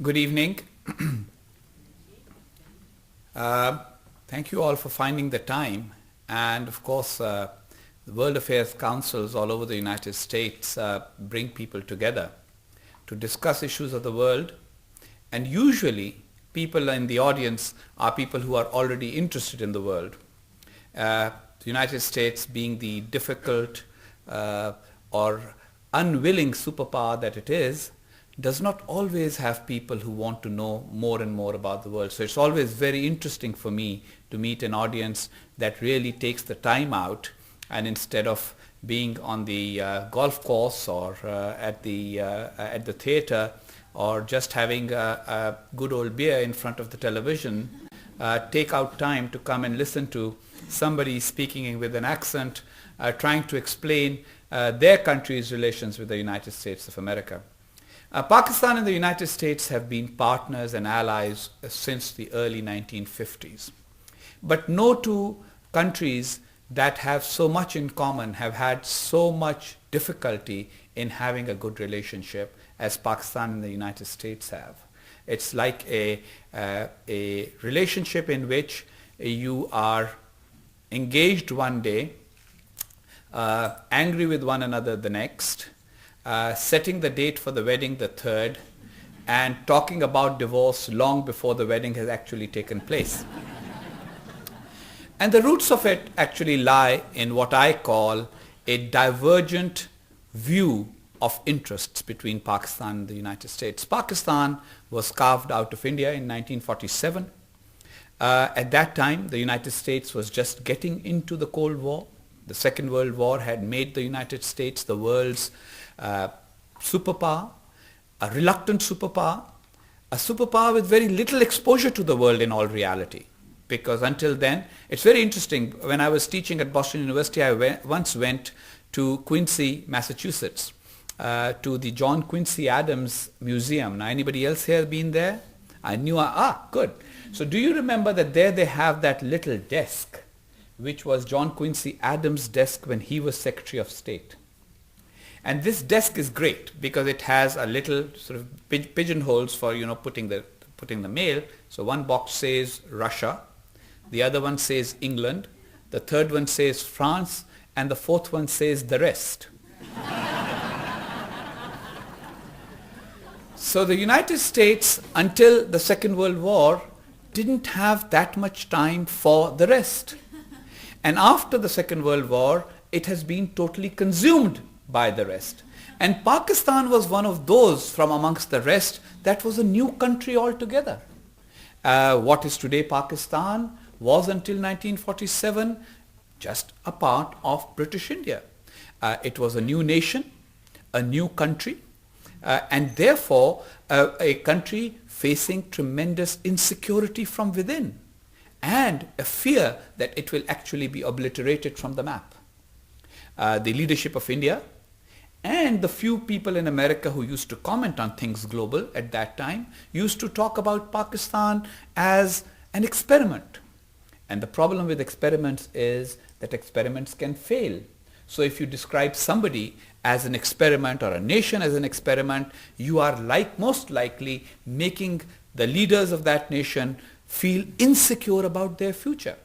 Good evening. Thank you all for finding the time. And of course, the World Affairs Councils all over the United States bring people together to discuss issues of the world. And usually, people in the audience are people who are already interested in the world. The United States being the difficult or unwilling superpower that it is, does not always have people who want to know more and more about the world. So it's always very interesting for me to meet an audience that really takes the time out, and instead of being on the golf course or at the theater or just having a good old beer in front of the television, take out time to come and listen to somebody speaking with an accent, trying to explain their country's relations with the United States of America. Pakistan and the United States have been partners and allies since the early 1950s. But no two countries that have so much in common have had so much difficulty in having a good relationship as Pakistan and the United States have. It's like a relationship in which you are engaged one day, angry with one another the next, setting the date for the wedding the third, and talking about divorce long before the wedding has actually taken place. And the roots of it actually lie in what I call a divergent view of interests between Pakistan and the United States. Pakistan was carved out of India in 1947. At that time, the United States was just getting into the Cold War. The Second World War had made the United States the world's superpower, a reluctant superpower, a superpower with very little exposure to the world in all reality. Because until then, it's very interesting. When I was teaching at Boston University, I once went to Quincy, Massachusetts, to the John Quincy Adams Museum. Now, anybody else here been there? I knew, good. So do you remember that there they have that little desk, which was John Quincy Adams' desk when he was Secretary of State? And this desk is great because it has a little sort of pigeonholes for putting the mail. So one box says Russia, the other one says England, the third one says France, and the fourth one says the rest. So the United States, until the Second World War, didn't have that much time for the rest. And after the Second World War, it has been totally consumed by the rest. And Pakistan was one of those from amongst the rest that was a new country altogether. What is today Pakistan was until 1947 just a part of British India. It was a new nation, a new country, and therefore a country facing tremendous insecurity from within and a fear that it will actually be obliterated from the map. The leadership of India and the few people in America who used to comment on things global at that time used to talk about Pakistan as an experiment. And the problem with experiments is that experiments can fail. So if you describe somebody as an experiment or a nation as an experiment, you are most likely making the leaders of that nation feel insecure about their future.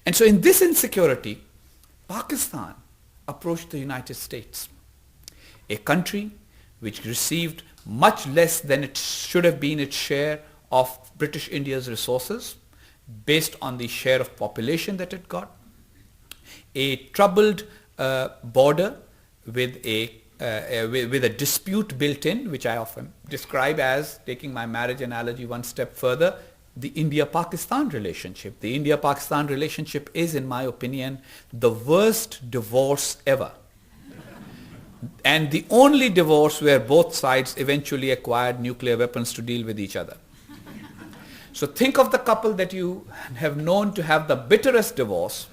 And so in this insecurity, Pakistan approached the United States, a country which received much less than it should have been its share of British India's resources based on the share of population that it got, a troubled border with a dispute built in, which I often describe as, taking my marriage analogy one step further, the India-Pakistan relationship. The India-Pakistan relationship is, in my opinion, the worst divorce ever. And the only divorce where both sides eventually acquired nuclear weapons to deal with each other. So think of the couple that you have known to have the bitterest divorce,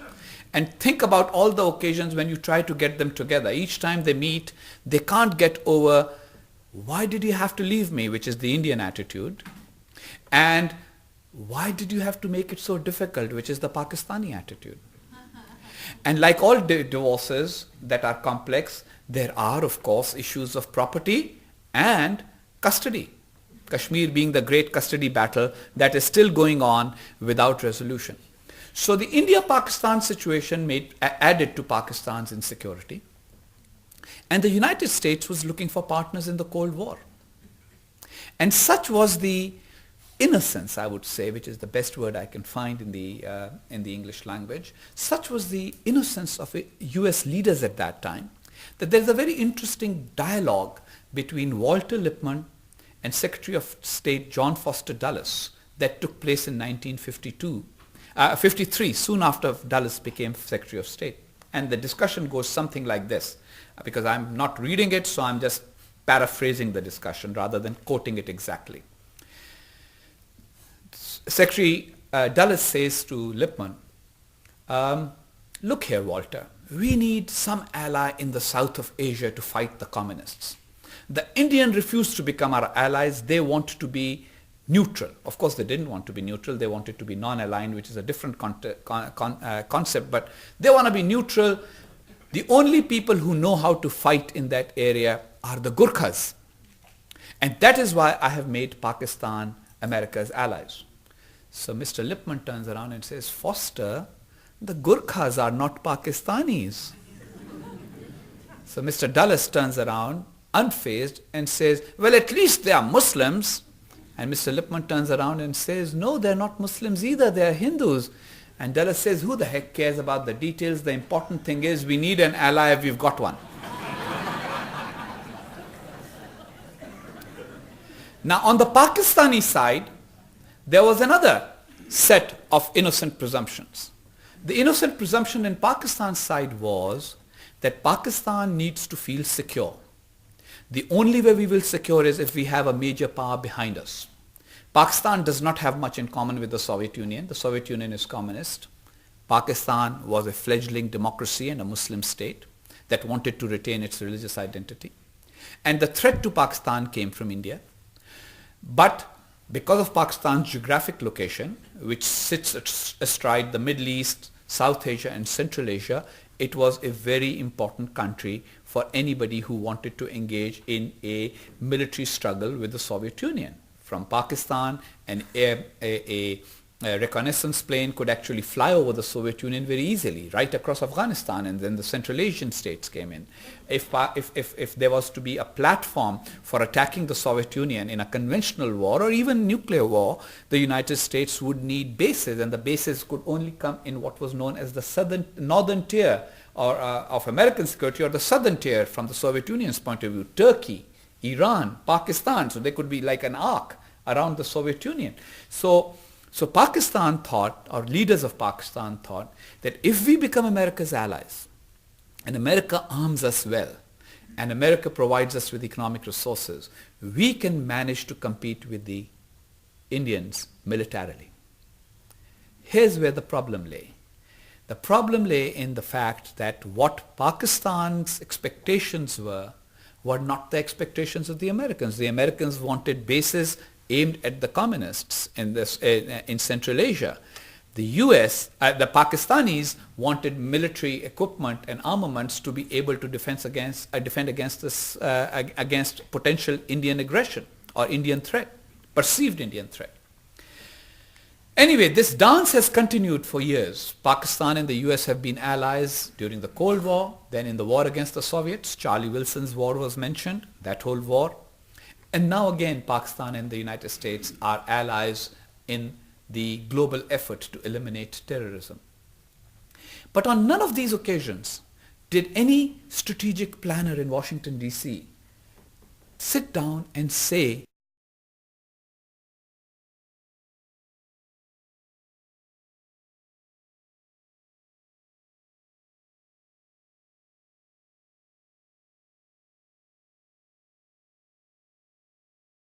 and think about all the occasions when you try to get them together. Each time they meet, they can't get over, why did you have to leave me, which is the Indian attitude, and why did you have to make it so difficult, which is the Pakistani attitude. And like all divorces that are complex, there are, of course, issues of property and custody. Kashmir being the great custody battle that is still going on without resolution. So the India-Pakistan situation added to Pakistan's insecurity. And the United States was looking for partners in the Cold War. And such was the innocence, I would say, which is the best word I can find in the English language, such was the innocence of US leaders at that time, that there's a very interesting dialogue between Walter Lippmann and Secretary of State John Foster Dulles that took place in 1953, soon after Dulles became Secretary of State. And the discussion goes something like this, because I'm not reading it, so I'm just paraphrasing the discussion rather than quoting it exactly. Secretary Dulles says to Lippmann, look here, Walter, we need some ally in the south of Asia to fight the communists. The Indians refused to become our allies. They want to be neutral. Of course, they didn't want to be neutral. They wanted to be non-aligned, which is a different concept, but they want to be neutral. The only people who know how to fight in that area are the Gurkhas. And that is why I have made Pakistan America's allies. So Mr. Lippmann turns around and says, Foster, the Gurkhas are not Pakistanis. So Mr. Dulles turns around, unfazed, and says, well, at least they are Muslims. And Mr. Lippmann turns around and says, no, they're not Muslims either, they're Hindus. And Dulles says, who the heck cares about the details? The important thing is we need an ally if we've got one. Now on the Pakistani side, there was another set of innocent presumptions. The innocent presumption in Pakistan's side was that Pakistan needs to feel secure. The only way we will secure is if we have a major power behind us. Pakistan does not have much in common with the Soviet Union. The Soviet Union is communist. Pakistan was a fledgling democracy and a Muslim state that wanted to retain its religious identity. And the threat to Pakistan came from India. But because of Pakistan's geographic location, which sits astride the Middle East, South Asia and Central Asia, it was a very important country for anybody who wanted to engage in a military struggle with the Soviet Union. From Pakistan, a reconnaissance plane could actually fly over the Soviet Union very easily, right across Afghanistan, and then the Central Asian states came in. If there was to be a platform for attacking the Soviet Union in a conventional war or even nuclear war, the United States would need bases, and the bases could only come in what was known as the northern tier of American security, or the southern tier from the Soviet Union's point of view, Turkey, Iran, Pakistan. So they could be like an arc around the Soviet Union. So Pakistan thought, or leaders of Pakistan thought, that if we become America's allies, and America arms us well, and America provides us with economic resources, we can manage to compete with the Indians militarily. Here's where the problem lay. The problem lay in the fact that what Pakistan's expectations were not the expectations of the Americans. The Americans wanted bases aimed at the communists in Central Asia. The US, the Pakistanis wanted military equipment and armaments to be able to defend against potential Indian aggression or Indian threat, perceived Indian threat. Anyway, this dance has continued for years. Pakistan and the US have been allies during the Cold War, then in the war against the Soviets. Charlie Wilson's war was mentioned, that whole war. And now again, Pakistan and the United States are allies in the global effort to eliminate terrorism. But on none of these occasions did any strategic planner in Washington, D.C. sit down and say,